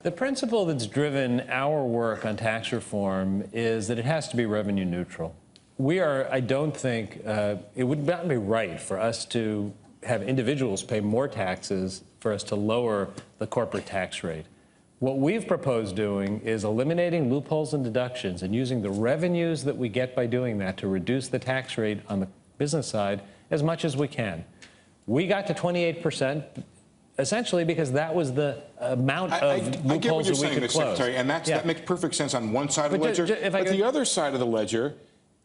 The principle that's driven our work on tax reform is that it has to be revenue neutral. I don't think, it would not be right for us to have individuals pay more taxes for us to lower the corporate tax rate. What we've proposed doing is eliminating loopholes and deductions and using the revenues that we get by doing that to reduce the tax rate on the business side as much as we can. We got to 28%. Essentially, because that was the amount of loopholes that we could close. Secretary, and that makes perfect sense on one side of the ledger. But the other side of the ledger,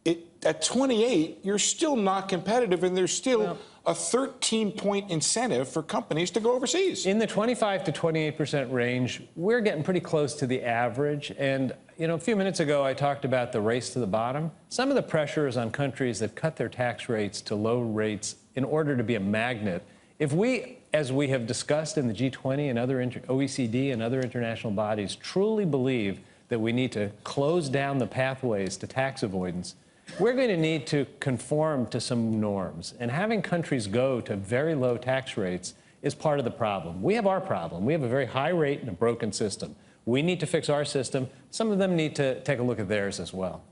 at 28, you're still not competitive, and there's still a 13-point incentive for companies to go overseas. In the 25 to 28% range, we're getting pretty close to the average. And you know, a few minutes ago, I talked about the race to the bottom. Some of the pressure is on countries that cut their tax rates to low rates in order to be a magnet. If we, as we have discussed in the G20 and other OECD and other international bodies, truly believe that we need to close down the pathways to tax avoidance, we're going to need to conform to some norms. And having countries go to very low tax rates is part of the problem. We have our problem. We have a very high rate and a broken system. We need to fix our system. Some of them need to take a look at theirs as well.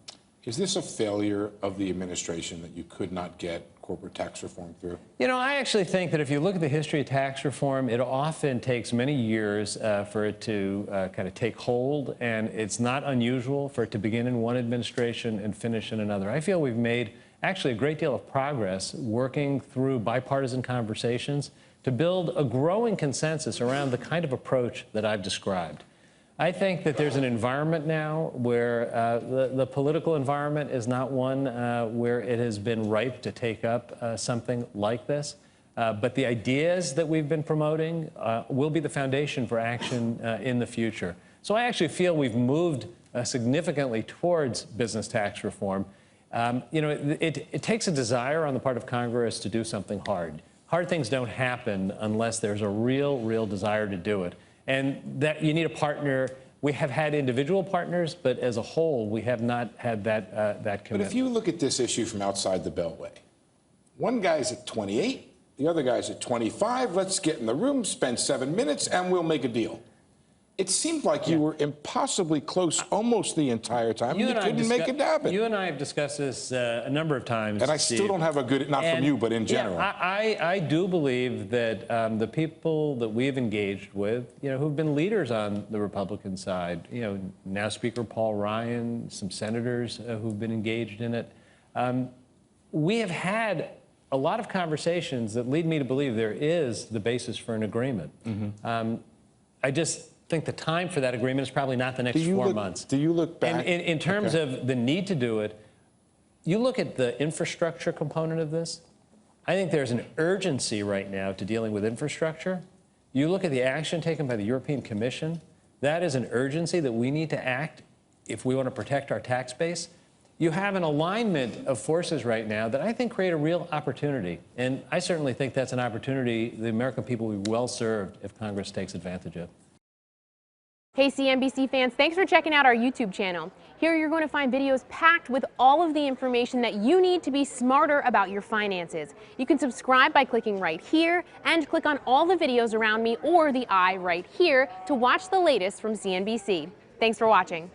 Is this a failure of the administration that you could not get corporate tax reform through? You know, I actually think that if you look at the history of tax reform, it often takes many years for it to kind of take hold, and it's not unusual for it to begin in one administration and finish in another. I feel we've made actually a great deal of progress working through bipartisan conversations to build a growing consensus around the kind of approach that I've described. I think that there's an environment now where the political environment is not one where it has been ripe to take up something like this. But the ideas that we've been promoting will be the foundation for action in the future. So I actually feel we've moved significantly towards business tax reform. You know, it takes a desire on the part of Congress to do something hard. Hard things don't happen unless there's a real desire to do it. And that you need a partner. We have had individual partners, but as a whole, we have not had that commitment. But if you look at this issue from outside the Beltway, one guy's at 28, the other guy's at 25. Let's get in the room, spend 7 minutes, and we'll make a deal. It seemed like you were impossibly close almost the entire time. You couldn't make it happen. You and I have discussed this a number of times, and I still don't have a good, not from you, but in general. Yeah, I do believe that the people that we've engaged with, you know, who've been leaders on the Republican side, you know, now Speaker Paul Ryan, some senators who've been engaged in it, we have had a lot of conversations that lead me to believe there is the basis for an agreement. I just think the time for that agreement is probably not the next 4 months. Do you look back? In terms of the need to do it, you look at the infrastructure component of this, I think there's an urgency right now to dealing with infrastructure. You look at the action taken by the European Commission, that is an urgency that we need to act if we want to protect our tax base. You have an alignment of forces right now that I think create a real opportunity. And I certainly think that's an opportunity the American people will be well served if Congress takes advantage of. Hey CNBC fans, thanks for checking out our YouTube channel. Here you're going to find videos packed with all of the information that you need to be smarter about your finances. You can subscribe by clicking right here and click on all the videos around me or the I right here to watch the latest from CNBC. Thanks for watching.